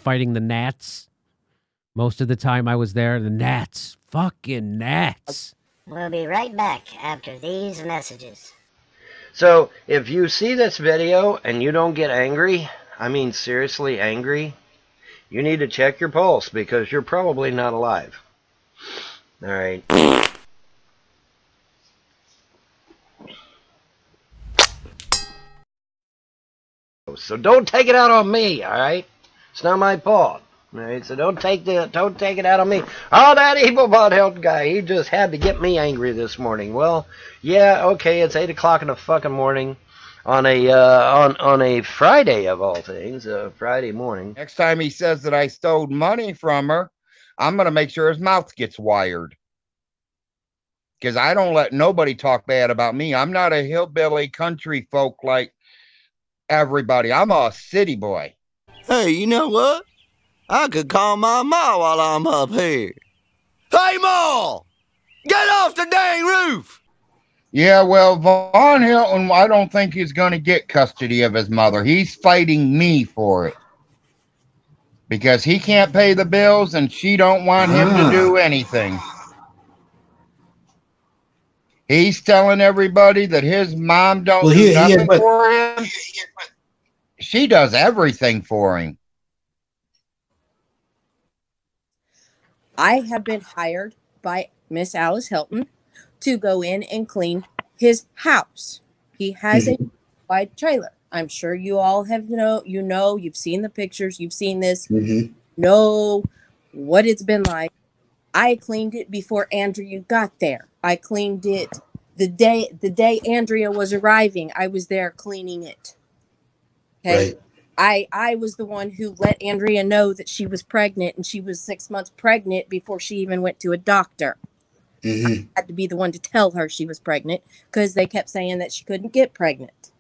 fighting the gnats. Most of the time I was there, the gnats. Fucking gnats. We'll be right back after these messages. So, if you see this video and you don't get angry, I mean seriously angry, you need to check your pulse because you're probably not alive. Alright. So don't take it out on me, alright? It's not my fault. Alright, so don't take it out on me. Oh, that evil bot help guy, he just had to get me angry this morning. Well, yeah, okay, it's 8 o'clock in the fucking morning on a Friday of all things, Friday morning. Next time he says that I stole money from her, I'm gonna make sure his mouth gets wired. Because I don't let nobody talk bad about me. I'm not a hillbilly country folk like everybody. I'm a city boy. Hey, you know what? I could call my ma while I'm up here. Hey, Ma! Get off the dang roof! Yeah, well, Von Hilton, I don't think he's going to get custody of his mother. He's fighting me for it. Because he can't pay the bills and she don't want him to do anything. He's telling everybody that his mom don't do nothing for him. She does everything for him. I have been hired by Miss Alice Hilton to go in and clean his house. He has a wide trailer. I'm sure you all have you've seen the pictures, you've seen this, know what it's been like. I cleaned it before Andrea got there. I cleaned it the day Andrea was arriving. I was there cleaning it. Okay. Right. I was the one who let Andrea know that she was pregnant, and she was 6 months pregnant before she even went to a doctor. I had to be the one to tell her she was pregnant because they kept saying that she couldn't get pregnant.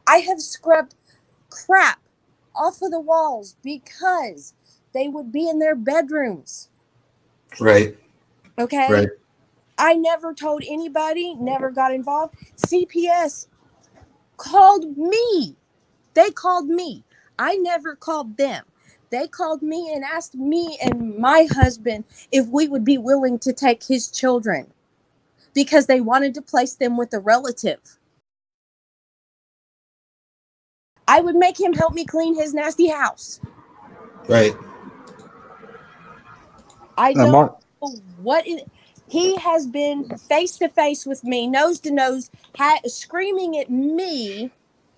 I have scrubbed crap off of the walls because they would be in their bedrooms. Right. Okay. Right. I never told anybody, never got involved. CPS called me. They called me. I never called them. They called me and asked me and my husband if we would be willing to take his children because they wanted to place them with a relative. I would make him help me clean his nasty house. Right. I don't know what he has been face to face with me, nose to nose, screaming at me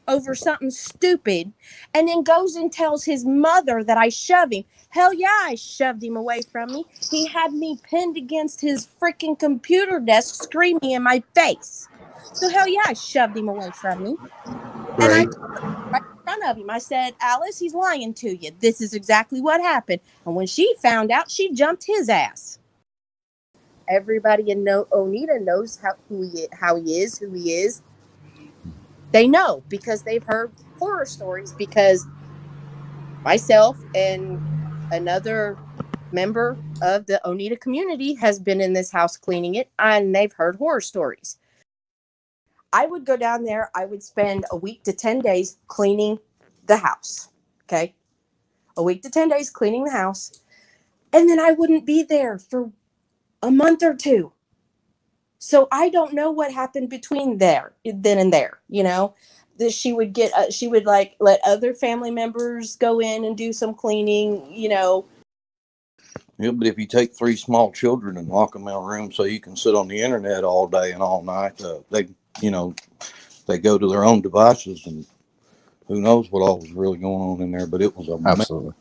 over something stupid, and then goes and tells his mother that I shove him. Hell yeah, I shoved him away from me. He had me pinned against his freaking computer desk screaming in my face. So hell yeah, I shoved him away from me. Right. And I told him right in front of him, I said, Alice, he's lying to you. This is exactly what happened. And when she found out, she jumped his ass. Everybody in Oneida knows who he is. They know because they've heard horror stories, because myself and another member of the Oneida community has been in this house cleaning it, and they've heard horror stories. I would go down there. I would spend a week to 10 days cleaning the house. Okay. A week to 10 days cleaning the house. And then I wouldn't be there for a month or two. So I don't know what happened between then and there, you know. She would like let other family members go in and do some cleaning, you know. Yeah, but if you take 3 small children and lock them in a room so you can sit on the internet all day and all night, they go to their own devices, and who knows what all was really going on in there. But it was absolutely.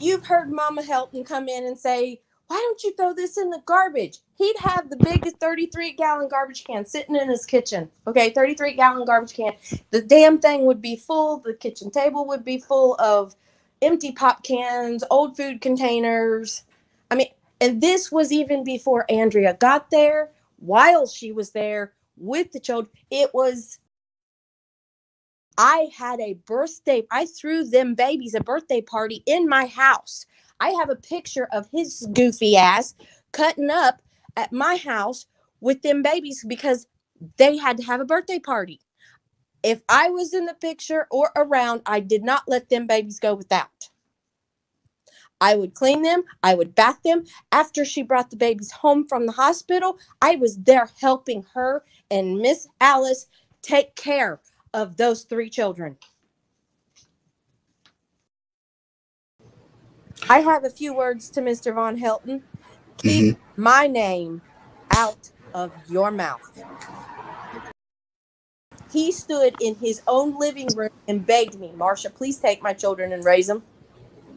You've heard Mama Helton come in and say, why don't you throw this in the garbage? He'd have the biggest 33-gallon garbage can sitting in his kitchen. Okay, 33-gallon garbage can. The damn thing would be full. The kitchen table would be full of empty pop cans, old food containers. I mean, and this was even before Andrea got there, while she was there with the children. I had a birthday. I threw them babies a birthday party in my house. I have a picture of his goofy ass cutting up at my house with them babies because they had to have a birthday party. If I was in the picture or around, I did not let them babies go without. I would clean them. I would bath them. After she brought the babies home from the hospital, I was there helping her and Miss Alice take care of those 3 children. I have a few words to Mr. Von Helton. Keep my name out of your mouth. He stood in his own living room and begged me, Marcia, please take my children and raise them.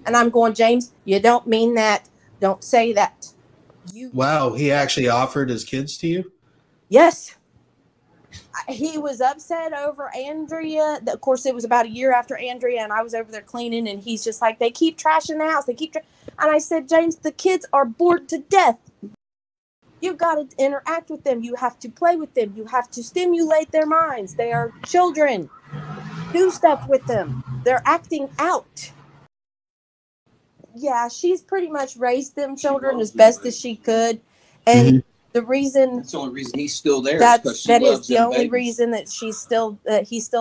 And I'm going, James, you don't mean that. Don't say that. Wow, he actually offered his kids to you? Yes. He was upset over Andrea. Of course, it was about a year after Andrea, and I was over there cleaning, and he's just like, they keep trashing the house. And I said, James, the kids are bored to death. You've got to interact with them. You have to play with them. You have to stimulate their minds. They are children. Do stuff with them. They're acting out. Yeah, she's pretty much raised them children as best as she could. And the reason that's the only reason he's still there. That is the only reason that he's still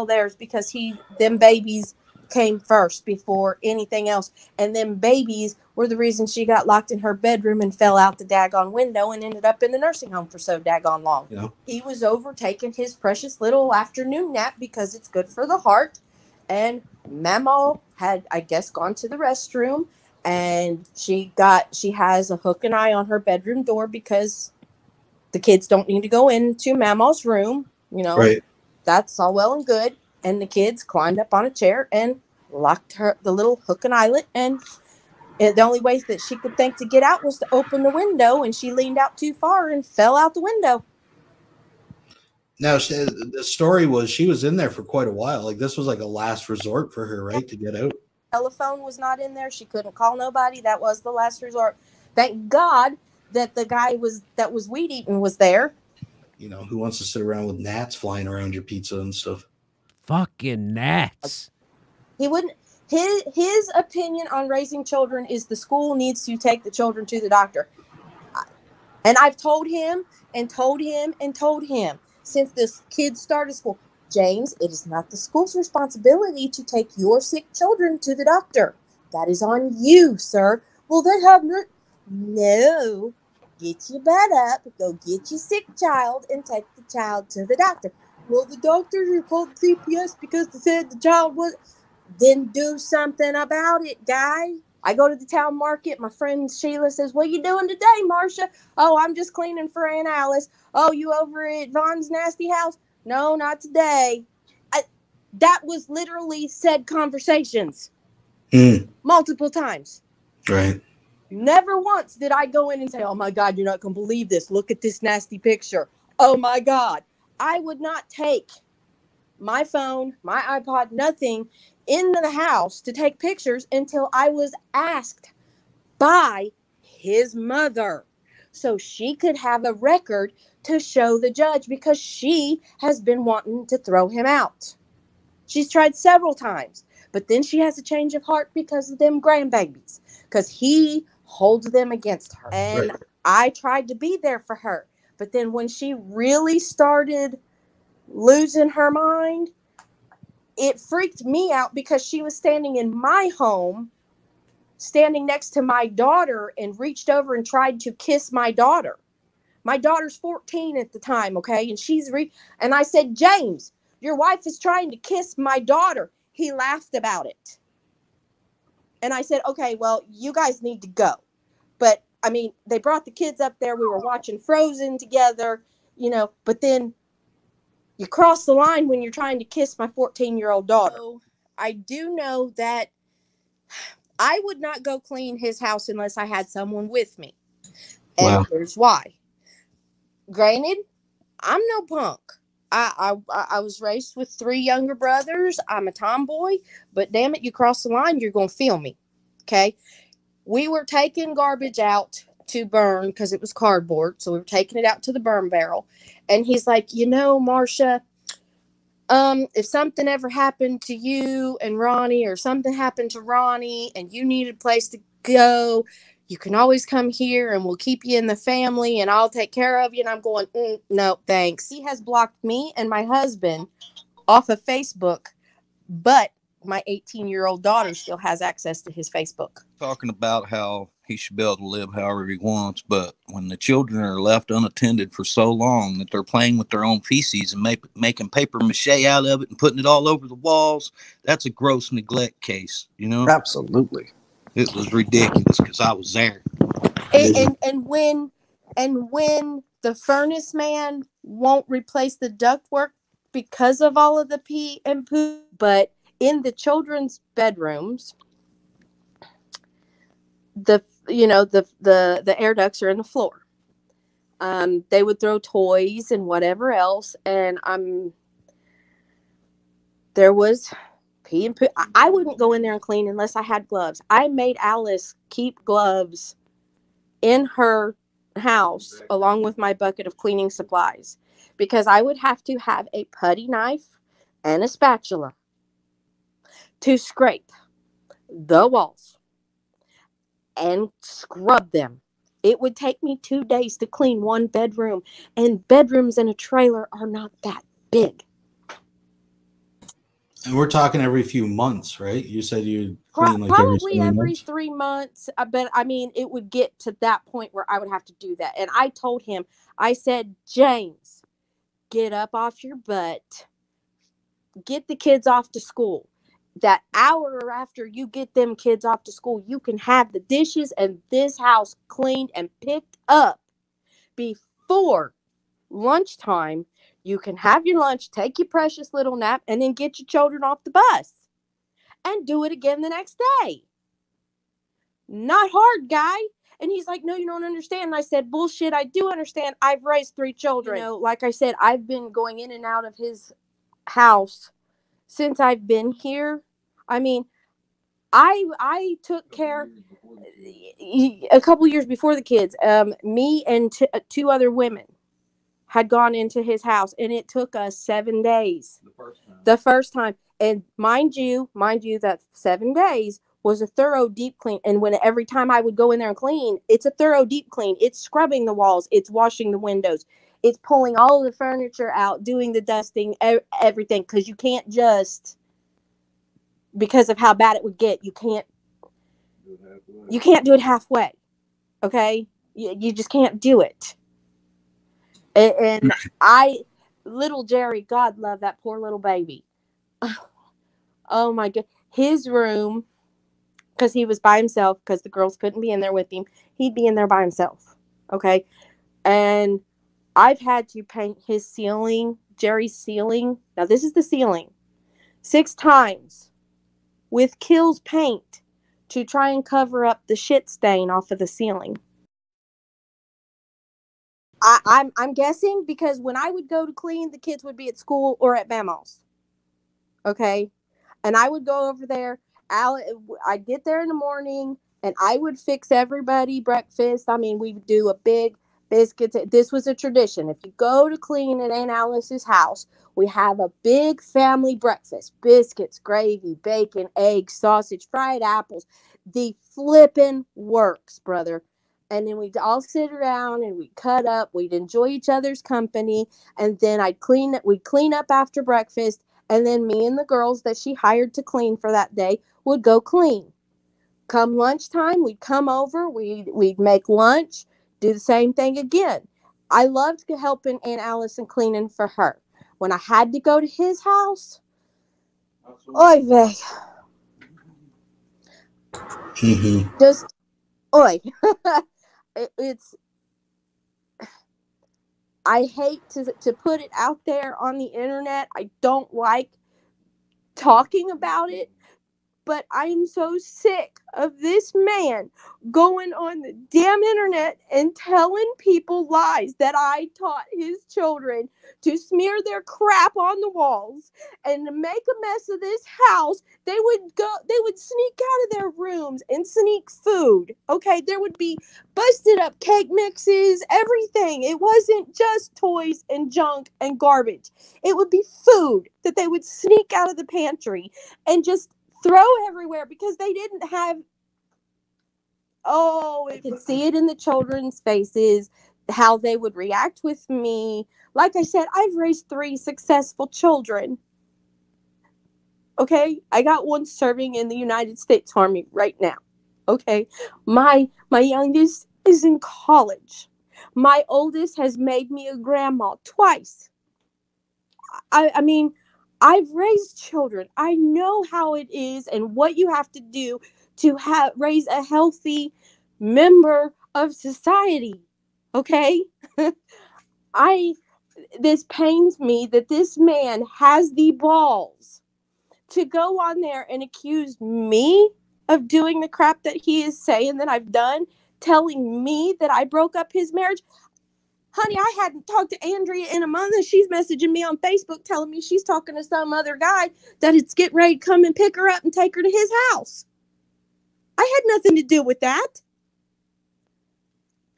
there is because them babies came first before anything else. And them babies were the reason she got locked in her bedroom and fell out the daggone window and ended up in the nursing home for so daggone long. Yeah. He was over taking his precious little afternoon nap because it's good for the heart. And Mama had, I guess, gone to the restroom, and she has a hook and eye on her bedroom door because the kids don't need to go into Mama's room, Right. That's all well and good. And the kids climbed up on a chair and locked the little hook and eyelet. And the only way that she could think to get out was to open the window. And she leaned out too far and fell out the window. Now, the story was she was in there for quite a while. Like, this was like a last resort for her, right, to get out? Telephone was not in there. She couldn't call nobody. That was the last resort. Thank God that the guy that was weed eating was there. Who wants to sit around with gnats flying around your pizza and stuff? Fucking gnats. He wouldn't. His opinion on raising children is the school needs to take the children to the doctor. And I've told him and told him and told him since the kids started school, James, it is not the school's responsibility to take your sick children to the doctor. That is on you, sir. Well, they have no. Get your butt up, go get your sick child, and take the child to the doctor. Well, the doctors are called CPS because they said the child was. Then do something about it, guy. I go to the town market. My friend Sheila says, what are you doing today, Marcia? Oh, I'm just cleaning for Aunt Alice. Oh, you over at Von's nasty house? No, not today. That was literally said conversations. Multiple times. Right. Never once did I go in and say, oh, my God, you're not going to believe this. Look at this nasty picture. Oh, my God. I would not take my phone, my iPod, nothing into the house to take pictures until I was asked by his mother so she could have a record to show the judge because she has been wanting to throw him out. She's tried several times, but then she has a change of heart because of them grandbabies, because he holds them against her. And right. I tried to be there for her. But then when she really started losing her mind, it freaked me out because she was standing in my home, standing next to my daughter, and reached over and tried to kiss my daughter. My daughter's 14 at the time, okay? And and I said, James, your wife is trying to kiss my daughter. He laughed about it. And I said, okay, well, you guys need to go. But, I mean, they brought the kids up there. We were watching Frozen together, but then you cross the line when you're trying to kiss my 14-year-old daughter. So I do know that I would not go clean his house unless I had someone with me. And here's why. Granted, I'm no punk. I was raised with 3 younger brothers. I'm a tomboy, but damn it, you cross the line, you're going to feel me. Okay. We were taking garbage out to burn because it was cardboard. So we were taking it out to the burn barrel. And he's like, Marcia, if something ever happened to you and Ronnie, or something happened to Ronnie and you need a place to go, you can always come here and we'll keep you in the family and I'll take care of you. And I'm going, no, thanks. He has blocked me and my husband off of Facebook, but my 18-year-old daughter still has access to his Facebook. Talking about how he should be able to live however he wants, but when the children are left unattended for so long that they're playing with their own feces and making paper mache out of it and putting it all over the walls, that's a gross neglect case, you know? Absolutely. It was ridiculous because I was there. And when the furnace man won't replace the ductwork because of all of the pee and poo, but in the children's bedrooms, the air ducts are in the floor. They would throw toys and whatever else, and there was pee and poo. I wouldn't go in there and clean unless I had gloves. I made Alice keep gloves in her house along with my bucket of cleaning supplies, because I would have to have a putty knife and a spatula to scrape the walls and scrub them. It would take me 2 days to clean one bedroom, and bedrooms in a trailer are not that big. And we're talking every few months, right? You said you clean like probably every months? 3 months. But I mean, it would get to that point where I would have to do that. And I told him, I said, James, get up off your butt, get the kids off to school. That hour after you get them kids off to school, you can have the dishes and this house cleaned and picked up before lunchtime. You can have your lunch, take your precious little nap, and then get your children off the bus and do it again the next day. Not hard, guy. And he's like, no, you don't understand. And I said, bullshit, I do understand. I've raised 3 children. You know, like I said, I've been going in and out of his house since I've been here. I mean, I took care a couple years before the kids. Me and 2 other women had gone into his house, and it took us 7 days. The first time. And mind you, that 7 days was a thorough deep clean. And every time I would go in there and clean, it's a thorough deep clean. It's scrubbing the walls. It's washing the windows. It's pulling all of the furniture out, doing the dusting, everything. Because you can't just, because of how bad it would get, you can't do it halfway. Okay? You just can't do it. And little Jerry, God love that poor little baby. Oh my God. His room, because he was by himself, because the girls couldn't be in there with him, he'd be in there by himself. Okay? And I've had to paint his ceiling, Jerry's ceiling. Now, this is the ceiling. 6 times with Kills paint to try and cover up the shit stain off of the ceiling. I'm guessing because when I would go to clean, the kids would be at school or at Mama's. Okay? And I would go over there. I'd get there in the morning, and I would fix everybody breakfast. I mean, we would do a big biscuits. This was a tradition. If you go to clean at Aunt Alice's house, we have a big family breakfast. Biscuits, gravy, bacon, eggs, sausage, fried apples. The flippin' works, brother. And then we'd all sit around and we'd cut up. We'd enjoy each other's company. And then we'd clean up after breakfast. And then me and the girls that she hired to clean for that day would go clean. Come lunchtime, we'd come over. We'd make lunch. Do the same thing again. I loved helping Aunt Alice and cleaning for her. When I had to go to his house, oy vey. Just, oy. I hate to put it out there on the internet. I don't like talking about it, but I'm so sick of this man going on the damn internet and telling people lies that I taught his children to smear their crap on the walls and to make a mess of this house. They would sneak out of their rooms and sneak food. Okay, there would be busted up cake mixes, everything. It wasn't just toys and junk and garbage. It would be food that they would sneak out of the pantry and just throw everywhere because they didn't have. I could see it in the children's faces, how they would react with me. Like I said, I've raised 3 successful children. Okay, I got one serving in the United States Army right now. Okay, my youngest is in college. My oldest has made me a grandma twice. I mean, I've raised children. I know how it is and what you have to do to raise a healthy member of society. Okay? I This pains me that this man has the balls to go on there and accuse me of doing the crap that he is saying that I've done, telling me that I broke up his marriage. Honey, I hadn't talked to Andrea in a month, and she's messaging me on Facebook telling me she's talking to some other guy that it's getting ready to come and pick her up and take her to his house. I had nothing to do with that.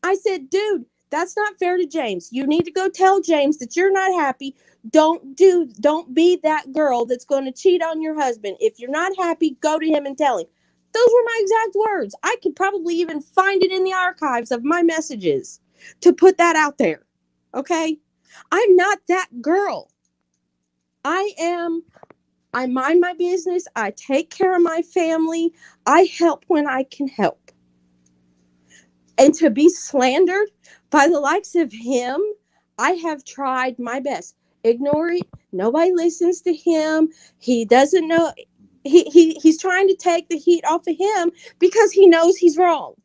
I said, dude, that's not fair to James. You need to go tell James that you're not happy. Don't be that girl that's going to cheat on your husband. If you're not happy, go to him and tell him. Those were my exact words. I could probably even find it in the archives of my messages to put that out there. Okay? I'm not that girl. I mind my business. I take care of my family. I help when I can help. And to be slandered by the likes of him, I have tried my best. Ignore it. Nobody listens to him. He doesn't know. He's trying to take the heat off of him because he knows he's wrong.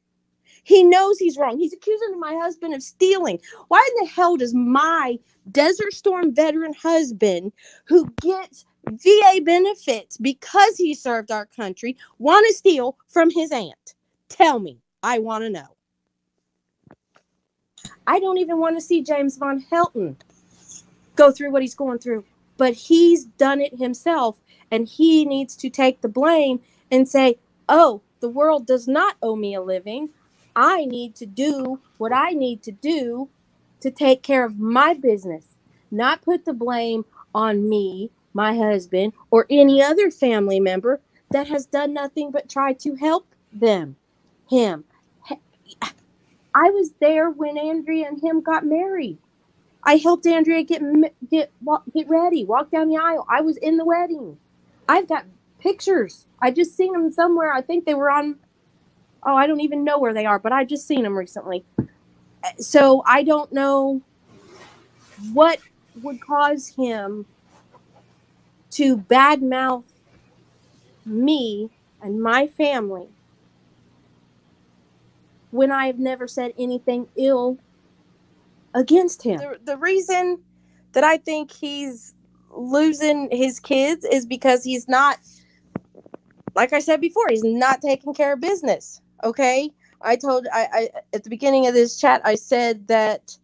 He knows he's wrong. He's accusing my husband of stealing. Why in the hell does my Desert Storm veteran husband, who gets VA benefits because he served our country, want to steal from his aunt? Tell me. I want to know. I don't even want to see James Von Helton go through what he's going through. But he's done it himself, and he needs to take the blame and say, oh, the world does not owe me a living. I need to do what I need to do to take care of my business, not put the blame on me, my husband, or any other family member that has done nothing but try to help him. I was there when Andrea and him got married. I helped Andrea get ready, walk down the aisle. I was in the wedding. I've got pictures. I just seen them somewhere. I think they were on, I don't even know where they are, but I just seen them recently. So I don't know what would cause him to badmouth me and my family when I have never said anything ill against him. The reason that I think he's losing his kids is because he's not, like I said before, he's not taking care of business. Okay, I at the beginning of this chat, I said that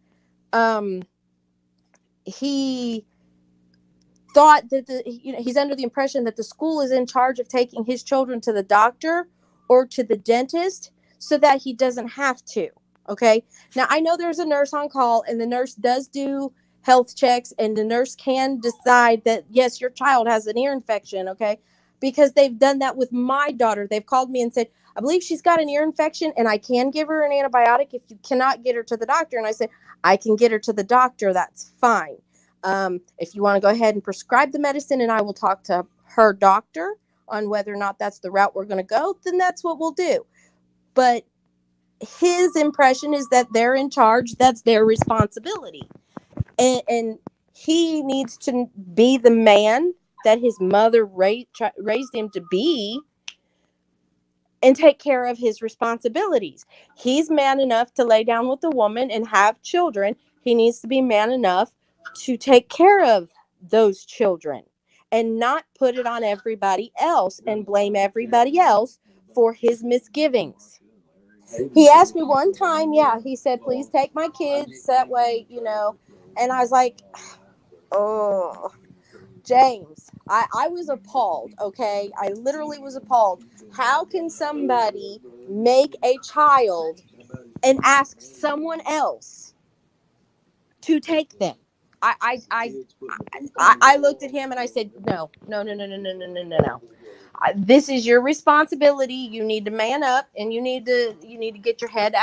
he thought that he's under the impression that the school is in charge of taking his children to the doctor or to the dentist so that he doesn't have to. Okay. Now, I know there's a nurse on call, and the nurse does do health checks, and the nurse can decide that, yes, your child has an ear infection. Okay. Because they've done that with my daughter. They've called me and said, I believe she's got an ear infection, and I can give her an antibiotic if you cannot get her to the doctor. And I said, I can get her to the doctor. That's fine. If you want to go ahead and prescribe the medicine, and I will talk to her doctor on whether or not that's the route we're going to go, then that's what we'll do. But his impression is that they're in charge. That's their responsibility. And he needs to be the man that his mother raised him to be and take care of his responsibilities. He's man enough to lay down with a woman and have children. He needs to be man enough to take care of those children and not put it on everybody else and blame everybody else for his misgivings. He asked me one time, he said, please take my kids that way, and I was like, oh, James, I was appalled. Okay. I literally was appalled. How can somebody make a child and ask someone else to take them? I looked at him and I said, no. This is your responsibility. You need to man up, and you need to get your head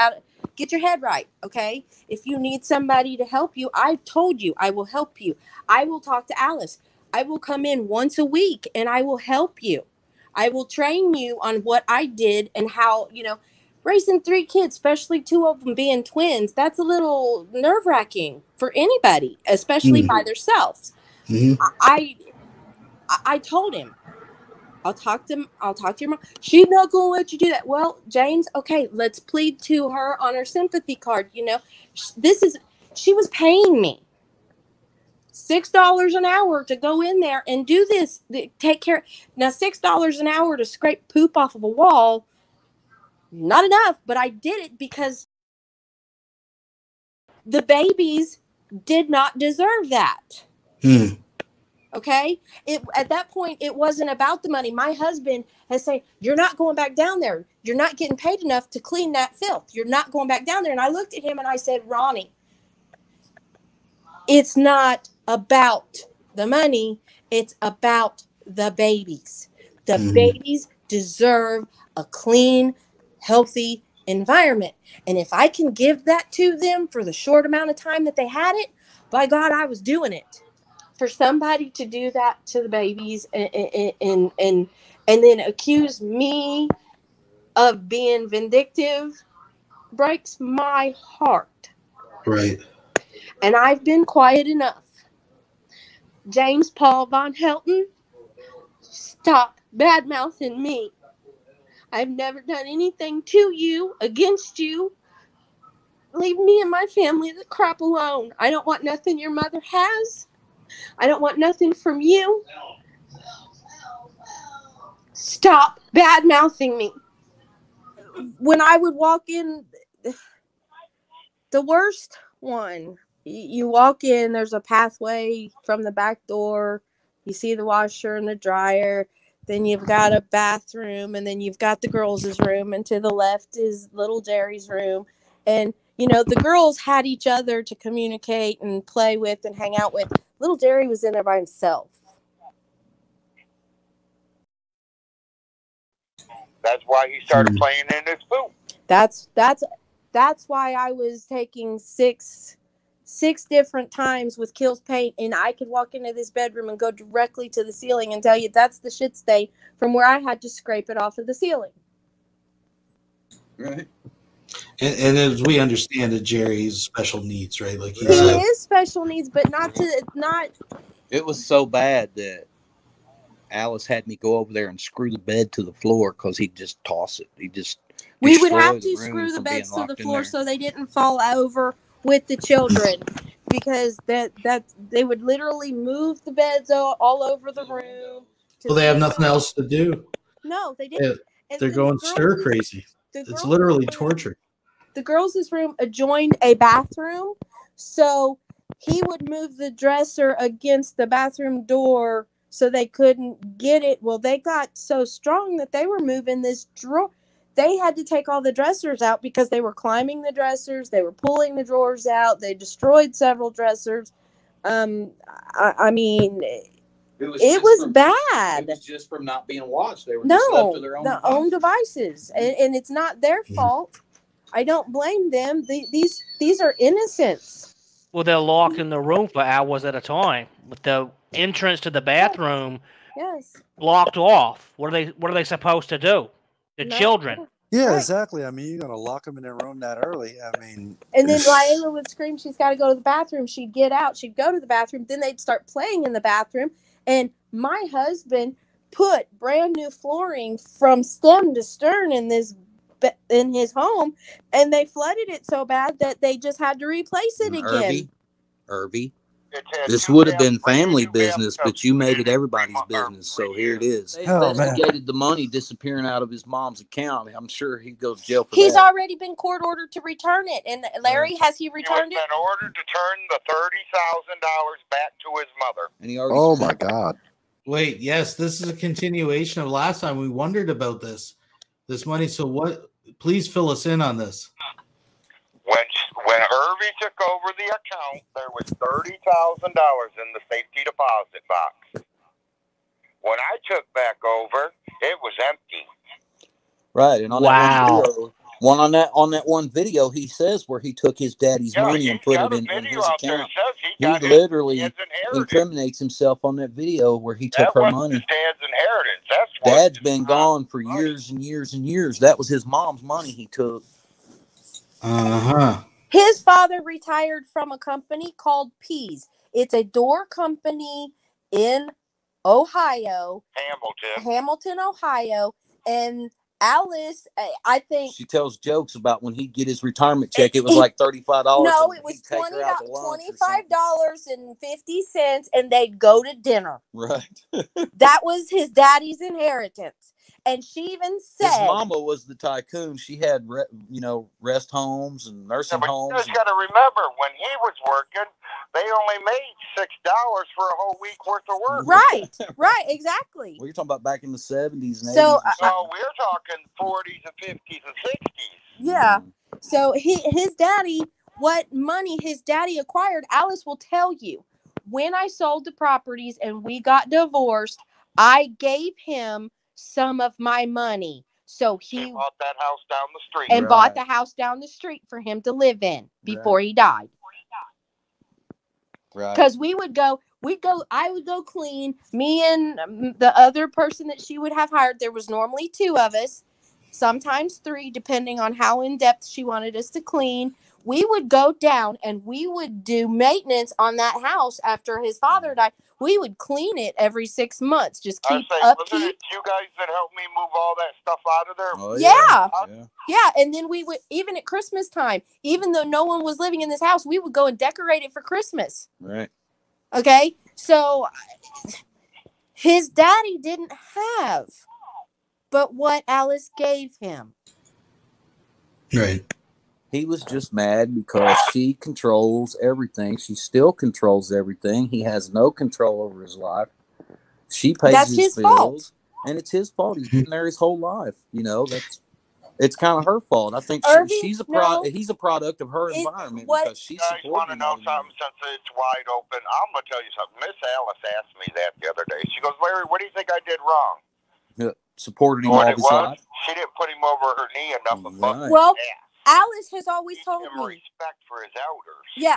right. Okay. If you need somebody to help you, I've told you I will help you. I will talk to Alice. I will come in once a week and I will help you. I will train you on what I did and how, raising 3 kids, especially 2 of them being twins, that's a little nerve-wracking for anybody, especially by themselves. Mm-hmm. I told him, I'll talk to your mom. She's not going to let you do that. Well, James, okay, let's plead to her on her sympathy card. She was paying me $6 an hour to go in there and do this, take care. Now, $6 an hour to scrape poop off of a wall, not enough, but I did it because the babies did not deserve that. Okay? At that point, it wasn't about the money. My husband has said, you're not going back down there. You're not getting paid enough to clean that filth. You're not going back down there. And I looked at him and I said, Ronnie, it's not about the money. It's about the babies. The babies deserve a clean, healthy environment. And if I can give that to them for the short amount of time that they had it, by God, I was doing it. For somebody to do that to the babies and then accuse me of being vindictive breaks my heart. Right. And I've been quiet enough. James Paul Von Helton, stop bad-mouthing me. I've never done anything to you, against you. Leave me and my family the crap alone. I don't want nothing your mother has. I don't want nothing from you. Stop bad-mouthing me. When I would walk in, the worst one, you walk in, there's a pathway from the back door. You see the washer and the dryer. Then you've got a bathroom, and then you've got the girls' room, and to the left is little Jerry's room. And, the girls had each other to communicate and play with and hang out with. Little Jerry was in there by himself. That's why he started playing in his poop. That's why I was taking six different times with Kills Paint, and I could walk into this bedroom and go directly to the ceiling and tell you that's the shit stain from where I had to scrape it off of the ceiling. Right. And as we understand it, Jerry's special needs, right? Like he is special needs, but not. It was so bad that Alice had me go over there and screw the bed to the floor because he'd just toss it. We would have to screw the beds to the floor so they didn't fall over with the children, because that they would literally move the beds all over the room. Well, they have nothing else to do. No, they didn't. They're going stir crazy. It's literally torture. The girls' room adjoined a bathroom, so he would move the dresser against the bathroom door so they couldn't get it. Well, they got so strong that they were moving this drawer. They had to take all the dressers out because they were climbing the dressers. They were pulling the drawers out. They destroyed several dressers. I mean, it was bad. It was just from not being watched. They were just left to their own devices. And it's not their fault. I don't blame them. These are innocents. Well, they're locked in the room for hours at a time with the entrance to the bathroom blocked off. What are they supposed to do? The children. Yeah, exactly. I mean, you're gonna lock them in their room that early. I mean, and then Layla would scream, she's got to go to the bathroom. She'd get out. She'd go to the bathroom. Then they'd start playing in the bathroom. And my husband put brand new flooring from stem to stern in his home, and they flooded it so bad that they just had to replace it again. Irby, this would have been family business, but you made it everybody's business, so here it is. They investigated the money disappearing out of his mom's account. I'm sure he'd go to jail for that. He's already been court ordered to return it. And Larry, has he returned it? He was been ordered to turn the $30,000 back to his mother. And he already oh my God. Wait, yes, this is a continuation of last time. We wondered about this money. So what? Please fill us in on this. When Irby took over the account, there was $30,000 in the safety deposit box. When I took back over, it was empty. Right, and on that one video, he says where he took his daddy's money and put it in his account. Says he He literally incriminates himself on that video where he took her money. His dad's inheritance. That's Dad's been gone for years and years and years. That was his mom's money he took. His father retired from a company called Pease. It's a door company in Ohio, Hamilton, Ohio, and Alice, I think she tells jokes about when he'd get his retirement check. It was like $35. No, it was $25.50, and they'd go to dinner. Right. That was his daddy's inheritance. And she even said his mama was the tycoon. She had, rest homes and nursing homes. You just got to remember, when he was working, they only made $6 for a whole week worth of work. Right, exactly. Well, you're talking about back in the 70s and 80s. So we're talking 40s and 50s and 60s. Yeah. So his daddy, what money his daddy acquired, Alice will tell you. When I sold the properties and we got divorced, I gave him some of my money. So he bought that house down the street. And bought the house down the street for him to live in before he died. Right. Because I would go clean. Me and the other person that she would have hired, there was normally 2 of us, sometimes 3, depending on how in depth she wanted us to clean. We would go down and we would do maintenance on that house after his father died. We would clean it every 6 months. Just keep upkeep. Wasn't it you guys that helped me move all that stuff out of there? Oh, yeah. And then we would, even at Christmas time, even though no one was living in this house, we would go and decorate it for Christmas. Right. Okay. So his daddy didn't have but what Alice gave him. Right. He was just mad because she controls everything. She still controls everything. He has no control over his life. She pays his bills, fault. And it's his fault. He's been there his whole life. It's kind of her fault. I think he's a product of her environment because she's supporting. You guys want to know something? Since it's wide open, I'm going to tell you something. Miss Alice asked me that the other day. She goes, "Larry, what do you think I did wrong?" Supported him all his life. She didn't put him over her knee enough. Right. Well, Alice has always told me respect for his elders. Yeah,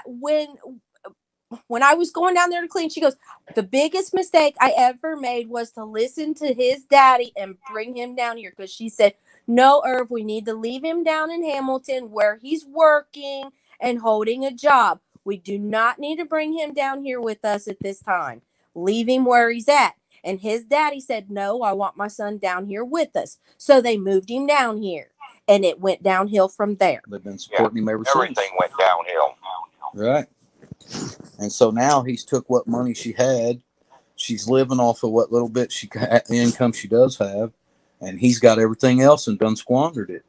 when I was going down there to clean, she goes, the biggest mistake I ever made was to listen to his daddy and bring him down here, because she said, no, Irv, we need to leave him down in Hamilton where he's working and holding a job. We do not need to bring him down here with us at this time. Leave him where he's at. And his daddy said, no, I want my son down here with us. So they moved him down here. And it went downhill from there. They've been supporting him ever since. Everything went downhill. Right. And so now he's took what money she had. She's living off of what little bit income she does have. And he's got everything else and done squandered it.